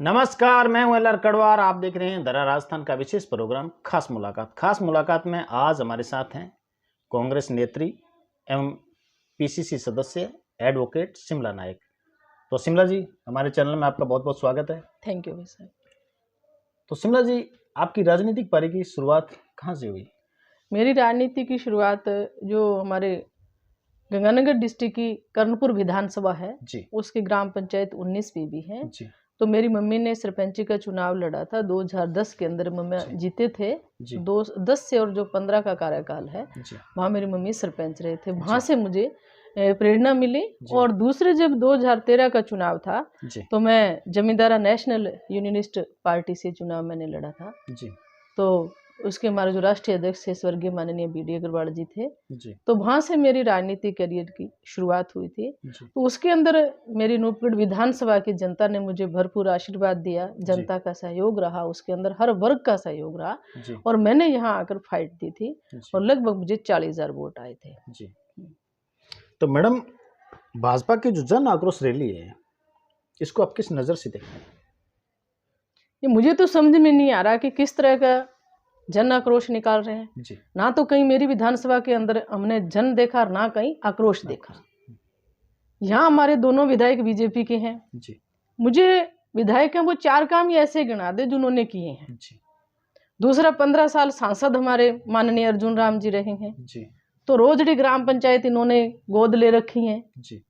नमस्कार, मैं हूं एल.आर. कड़वार। आप देख रहे हैं दरा राजस्थान का विशेष प्रोग्राम खास मुलाकात। खास मुलाकात में आज हमारे साथ हैं कांग्रेस नेत्री एवं पीसीसी सदस्य एडवोकेट शिमला नायक। तो शिमला जी, हमारे चैनल में आपका बहुत बहुत स्वागत है। Thank you sir. तो शिमला जी, आपकी राजनीतिक पारी की शुरुआत कहाँ से हुई? मेरी राजनीति की शुरुआत जो हमारे गंगानगर डिस्ट्रिक्ट की कर्णपुर विधानसभा है जी उसकी ग्राम पंचायत 19 भी है। जी तो मेरी मम्मी ने सरपंची का चुनाव लड़ा था 2010 के अंदर। मम्मी जीते थे जी 10 से, और जो 15 का कार्यकाल है जी वहाँ मेरी मम्मी सरपंच रहे थे। वहाँ से मुझे प्रेरणा मिली। और दूसरे जब 2013 का चुनाव था जी तो मैं जमींदारा नेशनल यूनियनिस्ट पार्टी से चुनाव मैंने लड़ा था। जी तो उसके हमारे जो राष्ट्रीय अध्यक्ष थे स्वर्गीय माननीय बी.डी. अग्रवाल जी थे। जी तो वहाँ से मेरी राजनीतिक करियर की शुरुआत हुई थी। जी तो उसके अंदर मेरी नूरपुर विधानसभा की जनता ने मुझे भरपूर आशीर्वाद दिया। जनता का सहयोग रहा, उसके अंदर हर वर्ग का सहयोग रहा। जी और मैंने यहाँ आकर फाइट दी थी जी और लगभग मुझे 40,000 वोट आए थे। जी। तो मैडम, भाजपा की जो जन आक्रोश रैली है, इसको आप किस नज़र से देखते हैं? ये मुझे तो समझ में नहीं आ रहा कि किस तरह का जन आक्रोश निकाल रहे हैं। जी ना तो कहीं मेरी विधानसभा के अंदर हमने जन देखा और ना कहीं आक्रोश देखा। यहाँ हमारे दोनों विधायक बीजेपी के हैं। जी मुझे विधायक हैं वो 4 काम ही ऐसे गिना दे जिन्होंने किए हैं। जी दूसरा, 15 साल सांसद हमारे माननीय अर्जुन राम जी रहे हैं। जी तो रोजड़ी ग्राम पंचायत इन्होंने गोद ले रखी है, जी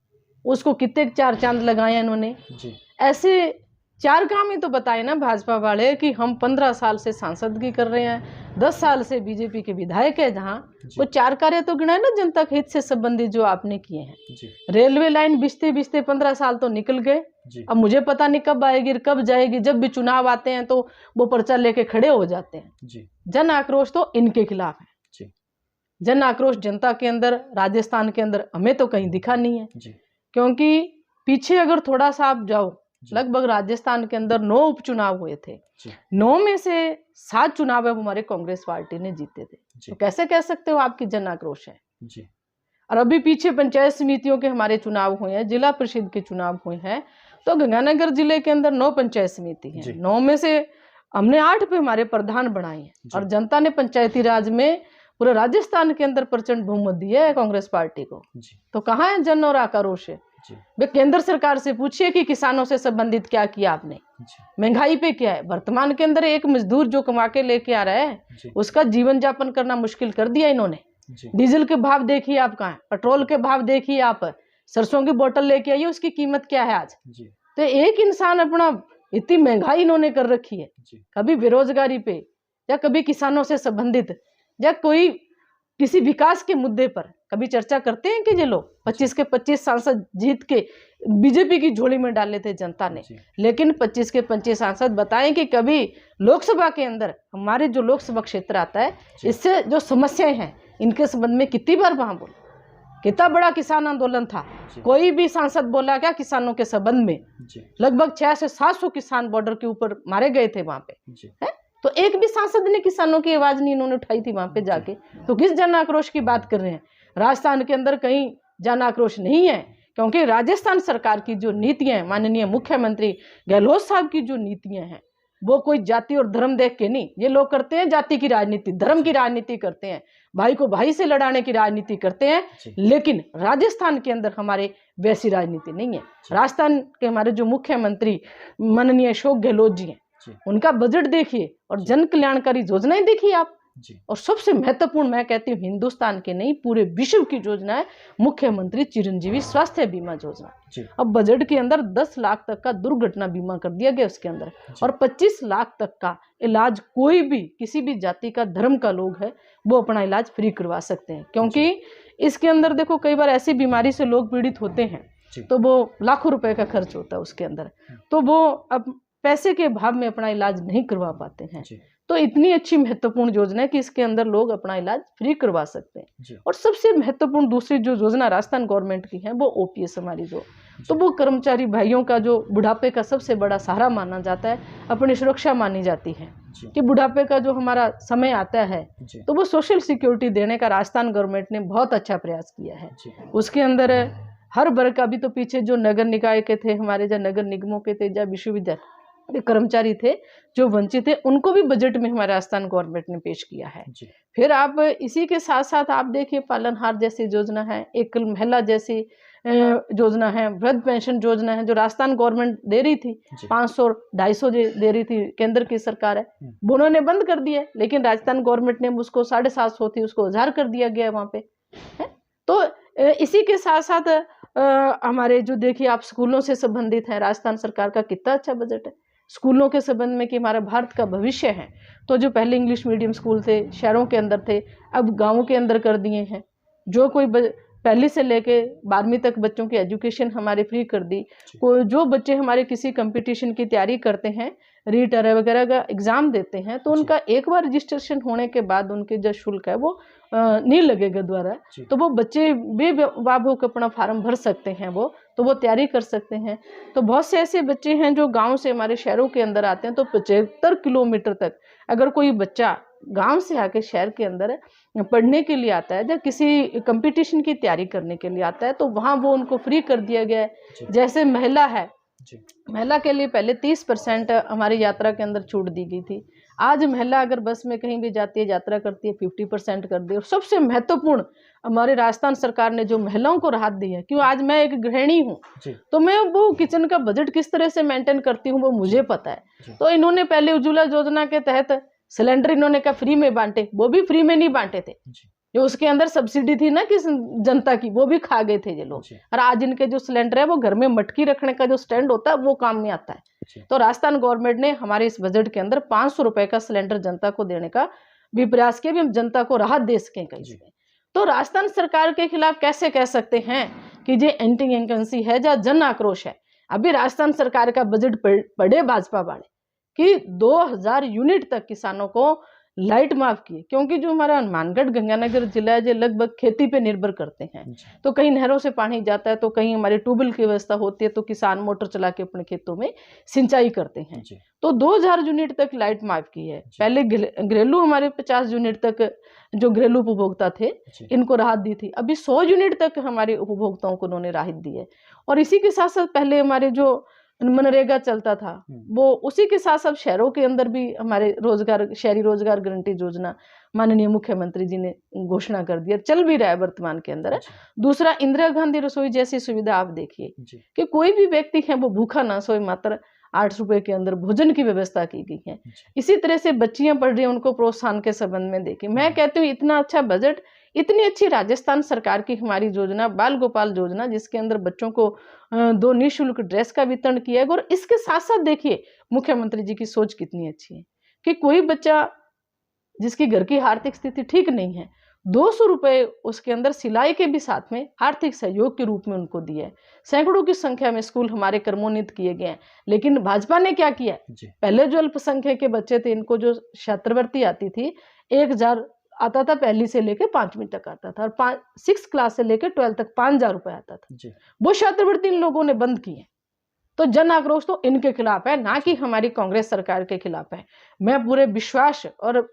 उसको कितने 4 चांद लगाए हैं इन्होंने। जी ऐसे 4 काम ही तो बताए ना भाजपा वाले कि हम 15 साल से सांसदगी कर रहे हैं, 10 साल से बीजेपी के विधायक है। जहाँ वो 4 कार्य तो गिनाए ना जनता के हित से संबंधित जो आपने किए हैं। जी रेलवे लाइन बिस्ते बिस्ते 15 साल तो निकल गए। जी अब मुझे पता नहीं कब आएगी कब जाएगी। जब भी चुनाव आते हैं तो वो पर्चा लेके खड़े हो जाते हैं। जी जन आक्रोश तो इनके खिलाफ है। जी जन आक्रोश जनता के अंदर राजस्थान के अंदर हमें तो कहीं दिखा नहीं है। जी क्योंकि पीछे अगर थोड़ा सा आप जाओ, जी लगभग राजस्थान के अंदर 9 उपचुनाव हुए थे। जी 9 में से 7 चुनाव अब हमारे कांग्रेस पार्टी ने जीते थे। जी तो कैसे कह सकते हो आपकी जन आक्रोश है? जी और अभी पीछे पंचायत समितियों के हमारे चुनाव हुए हैं, जिला परिषद के चुनाव हुए हैं। तो गंगानगर जिले के अंदर 9 पंचायत समिति जी। हैं। 9 में से हमने 8 पे हमारे प्रधान बनाए हैं। जी। और जनता ने पंचायती राज में पूरे राजस्थान के अंदर प्रचंड बहुमत दिया है कांग्रेस पार्टी को। जी तो कहाँ है जन और आक्रोश है? जी वे केंद्र सरकार से पूछिए कि किसानों से संबंधित क्या किया आपने, जी महंगाई पे क्या है। वर्तमान के अंदर एक मजदूर जो कमा के लेके आ रहा है जी उसका जीवन यापन करना मुश्किल कर दिया इन्होंने। जी डीजल के भाव देखिए आप, कहाँ है पेट्रोल के भाव देखिए आप, सरसों की बोतल लेके आइए उसकी कीमत क्या है आज। जी तो एक इंसान अपना इतनी महंगाई इन्होंने कर रखी है। जी कभी बेरोजगारी पे या कभी किसानों से संबंधित या कोई किसी विकास के मुद्दे पर कभी चर्चा करते हैं कि ये लोग 25 के 25 सांसद जीत के बीजेपी की झोली में डाले थे जनता ने। जी। लेकिन 25 के 25 सांसद बताएं कि कभी लोकसभा के अंदर हमारे जो लोकसभा क्षेत्र आता है इससे जो समस्याएं हैं इनके संबंध में कितनी बार वहां बोले। कितना बड़ा किसान आंदोलन था, कोई भी सांसद बोला क्या किसानों के संबंध में? जी लगभग 600 से 700 किसान बॉर्डर के ऊपर मारे गए थे वहां पे, जी है? तो एक भी सांसद ने किसानों की आवाज नहीं इन्होंने उठाई थी वहां पे जाके। तो किस जन आक्रोश की बात कर रहे हैं? राजस्थान के अंदर कहीं जन आक्रोश नहीं है, क्योंकि राजस्थान सरकार की जो नीतियां हैं, माननीय मुख्यमंत्री गहलोत साहब की जो नीतियां हैं, वो कोई जाति और धर्म देख के नहीं। ये लोग करते हैं जाति की राजनीति, धर्म की राजनीति करते हैं, भाई को भाई से लड़ाने की राजनीति करते हैं। लेकिन राजस्थान के अंदर हमारे वैसी राजनीति नहीं है। राजस्थान के हमारे जो मुख्यमंत्री माननीय अशोक गहलोत जी हैं, उनका बजट देखिए और जन कल्याणकारी योजनाएं देखिए आप। और सबसे महत्वपूर्ण मैं कहती हूँ हिंदुस्तान के नहीं पूरे विश्व की योजना है मुख्यमंत्री चिरंजीवी स्वास्थ्य बीमा योजना। अब बजट के अंदर 10 लाख तक का दुर्घटना बीमा कर दिया गया उसके अंदर, और 25 लाख तक का इलाज कोई भी किसी भी जाति का धर्म का लोग है वो अपना इलाज फ्री करवा सकते हैं। क्योंकि इसके अंदर देखो कई बार ऐसी बीमारी से लोग पीड़ित होते हैं तो वो लाखों रुपए का खर्च होता है उसके अंदर, तो वो अब पैसे के अभाव में अपना इलाज नहीं करवा पाते हैं। तो इतनी अच्छी महत्वपूर्ण योजना है कि इसके अंदर लोग अपना इलाज फ्री करवा सकते हैं। और सबसे महत्वपूर्ण दूसरी जो योजना राजस्थान गवर्नमेंट की है वो ओपीएस हमारी जो, तो वो कर्मचारी भाइयों का जो बुढ़ापे का सबसे बड़ा सहारा माना जाता है, अपनी सुरक्षा मानी जाती है कि बुढ़ापे का जो हमारा समय आता है तो वो सोशल सिक्योरिटी देने का राजस्थान गवर्नमेंट ने बहुत अच्छा प्रयास किया है। उसके अंदर हर वर्ग का भी, तो पीछे जो नगर निकाय के थे हमारे, जो नगर निगमों के थे, या विश्वविद्यालय, कर्मचारी थे जो वंचित थे, उनको भी बजट में हमारे राजस्थान गवर्नमेंट ने पेश किया है। जी। फिर आप इसी के साथ साथ आप देखिए पालनहार जैसी योजना है, एक महिला जैसी योजना है, वृद्ध पेंशन योजना है जो राजस्थान गवर्नमेंट दे रही थी, 500 250 दे रही थी, केंद्र की सरकार है, उन्होंने बंद कर दिया है, लेकिन राजस्थान गवर्नमेंट ने उसको 750 थी उसको 1000 कर दिया गया है वहाँ पे है। तो इसी के साथ साथ हमारे जो देखिए आप स्कूलों से संबंधित है, राजस्थान सरकार का कितना अच्छा बजट है स्कूलों के संबंध में कि हमारा भारत का भविष्य है। तो जो पहले इंग्लिश मीडियम स्कूल थे शहरों के अंदर थे, अब गाँवों के अंदर कर दिए हैं। जो कोई पहली से लेके 12वीं तक बच्चों की एजुकेशन हमारे फ्री कर दी। कोई जो बच्चे हमारे किसी कंपटीशन की तैयारी करते हैं, रीट वगैरह का एग्ज़ाम देते हैं, तो उनका एक बार रजिस्ट्रेशन होने के बाद उनके जो शुल्क है वो नहीं लगेगा दोबारा, तो वो बच्चे बेबाब होकर अपना फार्म भर सकते हैं, वो तैयारी कर सकते हैं। तो बहुत से ऐसे बच्चे हैं जो गांव से हमारे शहरों के अंदर आते हैं, तो 75 किलोमीटर तक अगर कोई बच्चा गांव से आके शहर के अंदर पढ़ने के लिए आता है या किसी कंपटीशन की तैयारी करने के लिए आता है, तो वहाँ वो उनको फ्री कर दिया गया है। जैसे महिला है, महिला के लिए पहले 30% हमारी यात्रा के अंदर छूट दी गई थी। आज महिला अगर बस में कहीं भी जाती है, यात्रा करती है, 50% कर दी। और सबसे महत्वपूर्ण हमारे राजस्थान सरकार ने जो महिलाओं को राहत दी है, क्यों आज मैं एक गृहिणी हूँ तो मैं वो किचन का बजट किस तरह से मेंटेन करती हूँ वो मुझे पता है। तो इन्होंने पहले उज्ज्वला योजना के तहत सिलेंडर इन्होंने क्या फ्री में बांटे, वो भी फ्री में नहीं बांटे थे, जो उसके अंदर सब्सिडी थी ना कि जनता की, वो भी खा गए थे ये लोग। और आज इनके जो सिलेंडर है वो घर में मटकी रखने का जो स्टैंड होता है वो काम में आता है। तो राजस्थान गवर्नमेंट ने हमारे इस बजट के अंदर 500 रुपए का सिलेंडर जनता को देने का भी प्रयास किया, भी हम जनता को राहत दे सकें कहीं से। तो राजस्थान सरकार के खिलाफ कैसे कह सकते हैं कि ये एंटी इंकम्बेंसी है या जन आक्रोश है। अभी राजस्थान सरकार का बजट पढ़े भाजपा वाले कि 2000 यूनिट तक किसानों को लाइट माफ किए, क्योंकि जो हमारा हनुमानगढ़ गंगानगर जिला है जो लगभग खेती पे निर्भर करते हैं। तो कहीं नहरों से पानी जाता है, तो कहीं हमारे ट्यूबवेल की व्यवस्था होती है, तो किसान मोटर चला के अपने खेतों में सिंचाई करते हैं। तो 2000 यूनिट तक लाइट माफ की है। पहले घरेलू हमारे 50 यूनिट तक जो घरेलू उपभोक्ता थे इनको राहत दी थी, अभी 100 यूनिट तक हमारे उपभोक्ताओं को उन्होंने राहत दी है। और इसी के साथ साथ पहले हमारे जो मनरेगा चलता था वो उसी के साथ साथ शहरों के अंदर भी हमारे रोजगार, शहरी रोजगार गारंटी योजना माननीय मुख्यमंत्री जी ने घोषणा कर दिया, चल भी रहा है वर्तमान के अंदर। दूसरा, इंदिरा गांधी रसोई जैसी सुविधा आप देखिए कि कोई भी व्यक्ति है वो भूखा ना सोए, मात्र 8 रुपए के अंदर भोजन की व्यवस्था की गई है। इसी तरह से बच्चियां पढ़ रही हैं, उनको प्रोत्साहन के संबंध में देखिए। मैं कहती हूँ इतना अच्छा बजट, इतनी अच्छी राजस्थान सरकार की हमारी योजना बाल गोपाल योजना, जिसके अंदर बच्चों को 2 निःशुल्क ड्रेस का वितरण किया है। और इसके साथ साथ देखिए मुख्यमंत्री जी की सोच कितनी अच्छी है कि कोई बच्चा जिसकी घर की आर्थिक स्थिति ठीक नहीं है, 200 रुपए उसके अंदर सिलाई के भी साथ में आर्थिक सहयोग के रूप में उनको दिया है। सैकड़ों की संख्या में स्कूल हमारे क्रमोन्नत किए गए हैं। लेकिन भाजपा ने क्या किया, पहले जो अल्पसंख्यक के बच्चे थे इनको जो छात्रवृत्ति आती थी 1000 आता था, पहली से लेकर 5वीं तक आता था, और 6 क्लास से लेकर 12 तक 5000 रुपए आता था। वो छात्रवृत्ति इन लोगों ने बंद की है। तो जन आक्रोश तो इनके खिलाफ है, ना कि हमारी कांग्रेस सरकार के खिलाफ है। मैं पूरे विश्वास और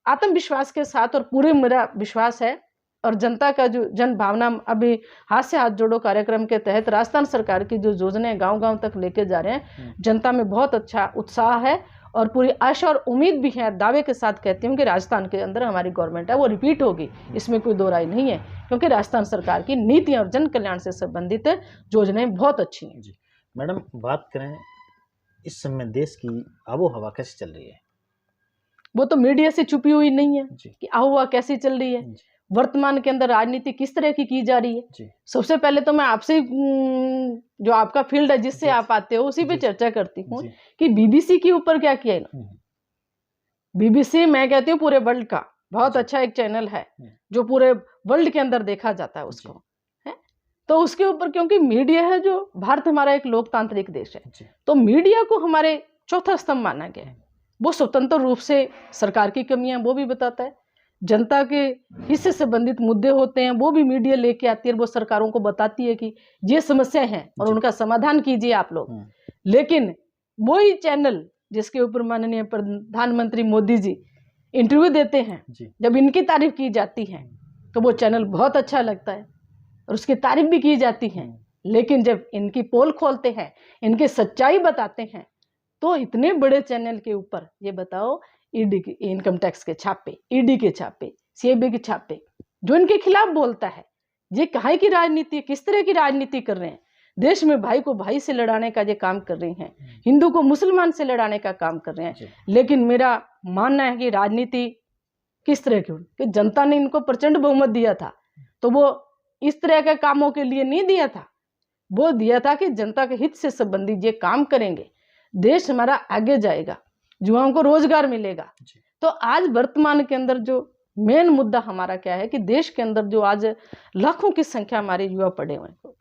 आत्मविश्वास के साथ, और पूरे मेरा विश्वास है और जनता का जो जन भावना, अभी हाथ से हाथ जोड़ो कार्यक्रम के तहत राजस्थान सरकार की जो योजनाएं गांव-गांव तक लेके जा रहे हैं, जनता में बहुत अच्छा उत्साह है और पूरी आशा और उम्मीद भी है। दावे के साथ कहती हूँ कि राजस्थान के अंदर हमारी गवर्नमेंट है वो रिपीट होगी, इसमें कोई दो राय नहीं है, क्योंकि राजस्थान सरकार की नीतियाँ और जन कल्याण से संबंधित योजनाएं बहुत अच्छी हैं। जी मैडम, बात करें इस समय देश की आबो हवा कैसी चल रही है? वो तो मीडिया से छुपी हुई नहीं है कि आबोहवा कैसी चल रही है, वर्तमान के अंदर राजनीति किस तरह की जा रही है। सबसे पहले तो मैं आपसे जो आपका फील्ड है जिससे आप आते हो उसी पे चर्चा करती हूँ कि बीबीसी के ऊपर क्या किया है। बीबीसी मैं कहती हूँ पूरे वर्ल्ड का बहुत अच्छा एक चैनल है जो पूरे वर्ल्ड के अंदर देखा जाता है उसको, है तो उसके ऊपर, क्योंकि मीडिया है जो भारत हमारा एक लोकतांत्रिक देश है, तो मीडिया को हमारे चौथा स्तंभ माना गया है। वो स्वतंत्र रूप से सरकार की कमियां वो भी बताता है, जनता के इससे संबंधित मुद्दे होते हैं वो भी मीडिया लेके आती है, वो सरकारों को बताती है कि ये समस्या है और उनका समाधान कीजिए आप लोग। लेकिन वही चैनल जिसके ऊपर माननीय प्रधानमंत्री मोदी जी इंटरव्यू देते हैं, जब इनकी तारीफ की जाती है तो वो चैनल बहुत अच्छा लगता है और उसकी तारीफ भी की जाती है। लेकिन जब इनकी पोल खोलते हैं, इनकी सच्चाई बताते हैं, तो इतने बड़े चैनल के ऊपर ये बताओ, ईडी के इनकम टैक्स के छापे, ईडी के छापे, सीआईबी के छापे, जो इनके खिलाफ बोलता है, ये काहे की राजनीति, किस तरह की राजनीति कर रहे हैं? देश में भाई को भाई से लड़ाने का ये काम कर रहे हैं, हिंदू को मुसलमान से लड़ाने का काम कर रहे हैं। लेकिन मेरा मानना है कि राजनीति किस तरह की, कि जनता ने इनको प्रचंड बहुमत दिया था, तो वो इस तरह के कामों के लिए नहीं दिया था, वो दिया था कि जनता के हित से संबंधित ये काम करेंगे, देश हमारा आगे जाएगा, युवाओं को रोजगार मिलेगा। तो आज वर्तमान के अंदर जो मेन मुद्दा हमारा क्या है कि देश के अंदर जो आज लाखों की संख्या हमारे युवा पड़े हुए हैं,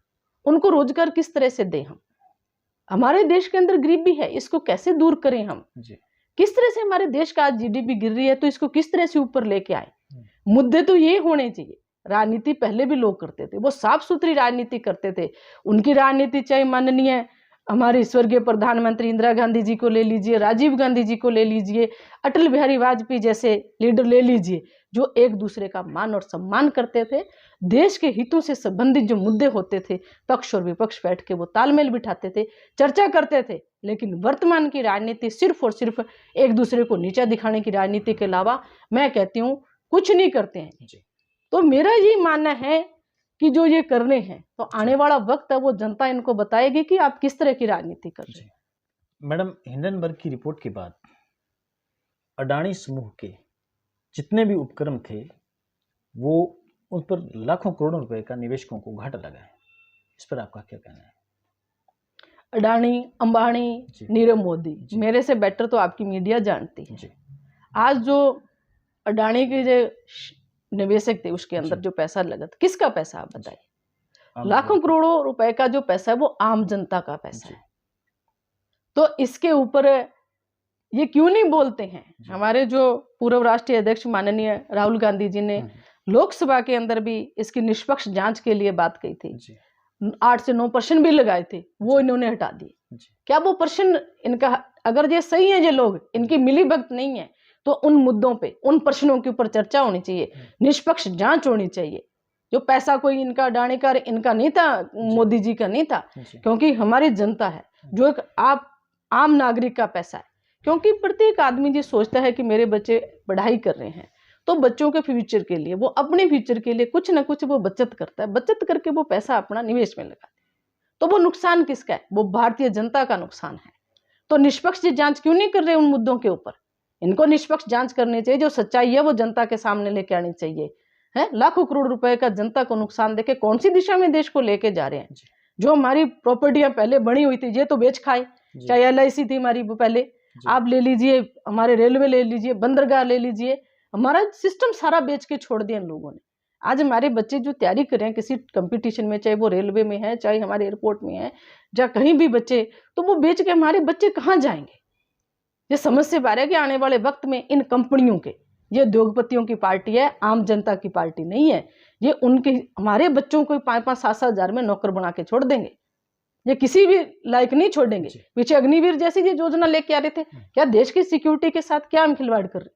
उनको रोजगार किस तरह से दें हम? हमारे देश के अंदर गरीबी है, इसको कैसे दूर करें हम? किस तरह से हमारे देश का आज जीडीपी गिर रही है, तो इसको किस तरह से ऊपर लेके आए? मुद्दे तो ये होने चाहिए। राजनीति पहले भी लोग करते थे, वो साफ सुथरी राजनीति करते थे। उनकी राजनीति चाहे माननीय हमारे स्वर्गीय प्रधानमंत्री इंदिरा गांधी जी को ले लीजिए, राजीव गांधी जी को ले लीजिए, अटल बिहारी वाजपेयी जैसे लीडर ले लीजिए, जो एक दूसरे का मान और सम्मान करते थे। देश के हितों से संबंधित जो मुद्दे होते थे, पक्ष और विपक्ष बैठ के वो तालमेल बिठाते थे, चर्चा करते थे। लेकिन वर्तमान की राजनीति सिर्फ और सिर्फ एक दूसरे को नीचा दिखाने की राजनीति के अलावा मैं कहती हूँ कुछ नहीं करते हैं। तो मेरा ये मानना है कि जो ये कर रहे हैं, तो आने वाला वक्त है वो जनता इनको बताएगी कि आप किस तरह की राजनीति कर रहे हैं। मैडम, हिंडनबर्ग की रिपोर्ट के बाद अडानी समूह के जितने भी उपक्रम थे, वो उन पर लाखों करोड़ों रुपए का निवेशकों को घाटा लगा है। इस पर आपका क्या कहना है? अडानी, अंबानी, नीरव मोदी, मेरे से बेटर तो आपकी मीडिया जानती है। आज जो अडानी के जो निवेशक थे, उसके अंदर जो पैसा लगा था, किसका पैसा आप बताइए? लाखों करोड़ों रुपए का जो पैसा है वो आम जनता का पैसा है। तो इसके ऊपर ये क्यों नहीं बोलते हैं? हमारे जो पूर्व राष्ट्रीय अध्यक्ष माननीय राहुल गांधी जी ने लोकसभा के अंदर भी इसकी निष्पक्ष जांच के लिए बात कही थी। 8 से 9% भी लगाए थे, वो इन्होंने हटा दिए। क्या वो पर्सन इनका, अगर ये सही है, ये लोग इनकी मिली भगत नहीं है, तो उन मुद्दों पे, उन प्रश्नों के ऊपर चर्चा होनी चाहिए, निष्पक्ष जांच होनी चाहिए। जो पैसा कोई इनका अडानी का इनका नहीं था, मोदी जी का नहीं था, क्योंकि हमारी जनता है, जो एक आम नागरिक का पैसा है। क्योंकि प्रत्येक आदमी ये सोचता है कि मेरे बच्चे पढ़ाई कर रहे हैं, तो बच्चों के फ्यूचर के लिए, वो अपने फ्यूचर के लिए कुछ ना कुछ वो बचत करता है, बचत करके वो पैसा अपना निवेश में लगाता है। तो वो नुकसान किसका है? वो भारतीय जनता का नुकसान है। तो निष्पक्ष जांच क्यों नहीं कर रहे उन मुद्दों के ऊपर? इनको निष्पक्ष जांच करनी चाहिए, जो सच्चाई है वो जनता के सामने लेके आनी चाहिए। है लाखों करोड़ रुपए का जनता को नुकसान देके कौन सी दिशा में देश को लेके जा रहे हैं? जो हमारी प्रॉपर्टियां पहले बनी हुई थी, ये तो बेच खाए। चाहे एलआईसी थी हमारी, वो पहले आप ले लीजिए, हमारे रेलवे ले लीजिए, बंदरगाह ले लीजिए, हमारा सिस्टम सारा बेच के छोड़ दिया इन लोगों ने। आज हमारे बच्चे जो तैयारी कर रहे हैं किसी कंपटीशन में, चाहे वो रेलवे में है, चाहे हमारे एयरपोर्ट में है, या कहीं भी बच्चे, तो वो बेच के हमारे बच्चे कहाँ जाएंगे? ये समझ से बाहर है कि आने वाले वक्त में इन कंपनियों के, ये उद्योगपतियों की पार्टी है, आम जनता की पार्टी नहीं है। ये उनके, हमारे बच्चों को 5-5, 7-7 हजार में नौकर बना के छोड़ देंगे, ये किसी भी लायक नहीं छोड़ेंगे। पीछे अग्निवीर जैसी ये योजना लेके आ रहे थे, क्या देश की सिक्योरिटी के साथ क्या हम खिलवाड़ कर रहे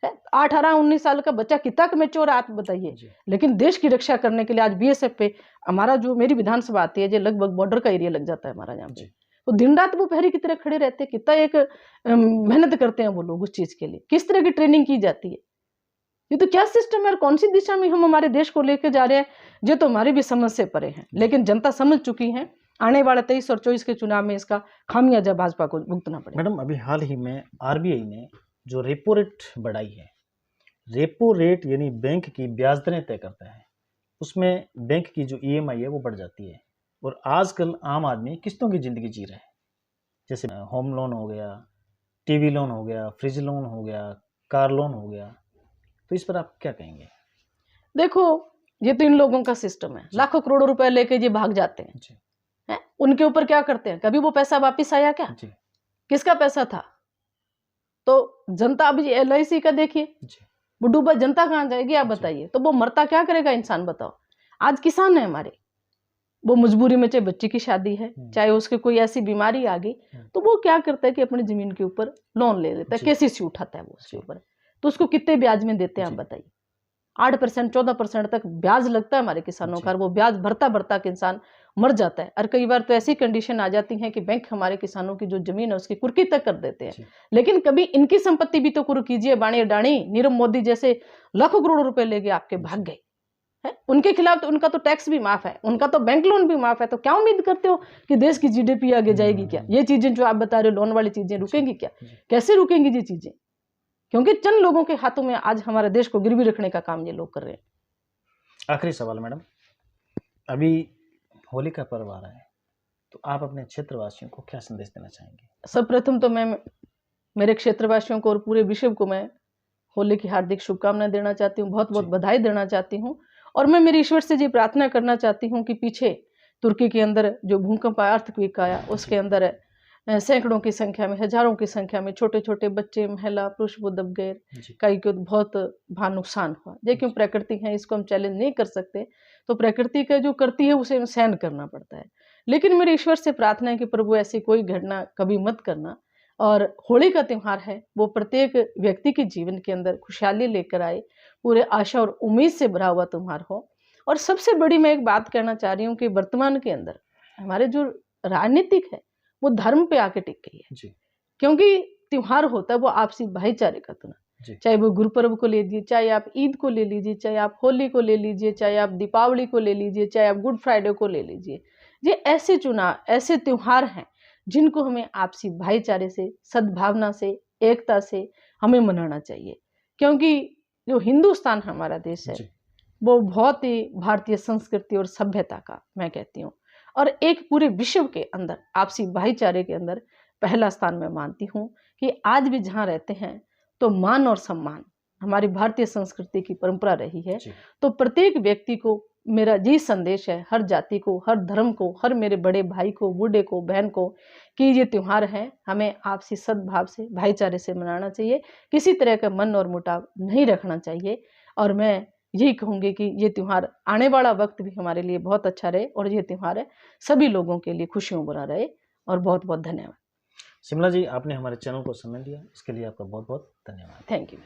हैं? 18-19 साल का बच्चा कितना मैच्योर है आप बताइए। लेकिन देश की रक्षा करने के लिए आज बीएसएफ पे, हमारा जो मेरी विधानसभा आती है, ये लगभग बॉर्डर का एरिया लग जाता है हमारा यहाँ पे, तो दिन रात वो पहरी की तरह खड़े रहते हैं। कितना एक मेहनत करते हैं वो लोग उस चीज के लिए, किस तरह की ट्रेनिंग की जाती है। ये तो क्या सिस्टम है और कौन सी दिशा में हम हमारे देश को लेके जा रहे हैं, ये तो हमारी भी समझ से परे हैं। लेकिन जनता समझ चुकी है, आने वाले 23 और 24 के चुनाव में इसका खामियाजा भाजपा को भुगतना पड़ेगा। मैडम, अभी हाल ही में आरबीआई ने जो रेपो रेट बढ़ाई है, रेपो रेट यानी बैंक की ब्याज दरें तय करता है, उसमें बैंक की जो ईएमआई है वो बढ़ जाती है। और आजकल आम आदमी किस्तों की जिंदगी जी रहा है, जैसे होम लोन हो गया, टीवी लोन हो गया, फ्रिज लोन हो गया, कार लोन हो गया। तो इस पर आप क्या कहेंगे? देखो, ये तो इन लोगों का सिस्टम है, लाखों करोड़ों रुपए लेके ये भाग जाते हैं। उनके ऊपर क्या करते हैं? कभी वो पैसा वापिस आया क्या? किसका पैसा था? तो जनता, अभी एलआईसी का देखिए, वो डूबा, जनता कहाँ जाएगी आप बताइए? तो वो मरता क्या करेगा इंसान, बताओ। आज किसान है हमारे, वो मजबूरी में, चाहे बच्ची की शादी है, चाहे उसके कोई ऐसी बीमारी आ गई, तो वो क्या करता है कि अपनी जमीन के ऊपर लोन ले लेता है, केसीसी उठाता है वो उसके ऊपर। तो उसको कितने ब्याज में देते हैं आप बताइए? 8%, 14% तक ब्याज लगता है हमारे किसानों का। वो ब्याज भरता भरता के इंसान मर जाता है। और कई बार तो ऐसी कंडीशन आ जाती है कि बैंक हमारे किसानों की जो जमीन है उसकी कुर्की तक कर देते हैं। लेकिन कभी इनकी संपत्ति भी तो कुर्क कीजिए। बाणी डाणी नीरव मोदी जैसे लाखों करोड़ों रुपए लेके आपके भाग गए है, उनके खिलाफ तो उनका तो टैक्स भी माफ है, उनका तो बैंक लोन भी माफ है। तो क्या उम्मीद करते हो कि देश की जीडीपी आगे जाएगी क्या? ये चीजें जो आप बता रहे हो लोन वाली चीजें रुकेंगी क्या? कैसे रुकेंगी ये चीजें? क्योंकि चंद लोगों के हाथों में आज हमारे देश को गिरवी रखने का काम ये लोग कर रहे हैं। आखिरी सवाल मैडम, अभी होली का पर्व आ रहा है, तो आप अपने क्षेत्रवासियों को क्या संदेश देना चाहेंगे? सर्वप्रथम तो मैं मेरे क्षेत्रवासियों को और पूरे विश्व को मैं होली की हार्दिक शुभकामनाएं देना चाहती हूँ, बहुत बहुत बधाई देना चाहती हूँ। और मैं मेरे ईश्वर से ये प्रार्थना करना चाहती हूँ कि पीछे तुर्की के अंदर जो भूकंप आया, अर्थक्वेक आया, उसके अंदर सैकड़ों की संख्या में, हजारों की संख्या में छोटे छोटे बच्चे, महिला, पुरुष वो दब गए, कई को बहुत भार नुकसान हुआ। ये क्यों प्रकृति है, इसको हम चैलेंज नहीं कर सकते, तो प्रकृति का जो करती है उसे सहन करना पड़ता है। लेकिन मेरे ईश्वर से प्रार्थना है कि प्रभु ऐसी कोई घटना कभी मत करना। और होली का त्यौहार है वो प्रत्येक व्यक्ति के जीवन के अंदर खुशहाली लेकर आए, पूरे आशा और उम्मीद से भरा हुआ त्यौहार हो। और सबसे बड़ी मैं एक बात कहना चाह रही हूँ कि वर्तमान के अंदर हमारे जो राजनीतिक है वो धर्म पे आके टिक गई है। क्योंकि त्योहार होता है वो आपसी भाईचारे का तुना, चाहे वो गुरुपर्व को ले लीजिए, चाहे आप ईद को ले लीजिए, चाहे आप होली को ले लीजिए, चाहे आप दीपावली को ले लीजिए, चाहे आप गुड फ्राइडे को ले लीजिए। ये ऐसे चुनाव, ऐसे त्योहार हैं जिनको हमें आपसी भाईचारे से, सद्भावना से, एकता से हमें मनाना चाहिए। क्योंकि जो हिंदुस्तान हमारा देश है वो बहुत ही भारतीय संस्कृति और सभ्यता का मैं कहती हूँ, और एक पूरे विश्व के अंदर आपसी भाईचारे के अंदर पहला स्थान मैं मानती हूँ कि आज भी जहाँ रहते हैं तो मान और सम्मान हमारी भारतीय संस्कृति की परंपरा रही है। तो प्रत्येक व्यक्ति को मेरा ये संदेश है, हर जाति को, हर धर्म को, हर मेरे बड़े भाई को, बूढ़े को, बहन को, कि ये त्योहार है हमें आपसी सद्भाव से, भाईचारे से मनाना चाहिए, किसी तरह का मन और मुटाव नहीं रखना चाहिए। और मैं यही कहूँगी कि ये त्यौहार आने वाला वक्त भी हमारे लिए बहुत अच्छा रहे और ये त्यौहार है सभी लोगों के लिए खुशियों भरा रहे। और बहुत बहुत धन्यवाद। शिमला जी, आपने हमारे चैनल को समय दिया, इसके लिए आपका बहुत बहुत धन्यवाद। Thank you.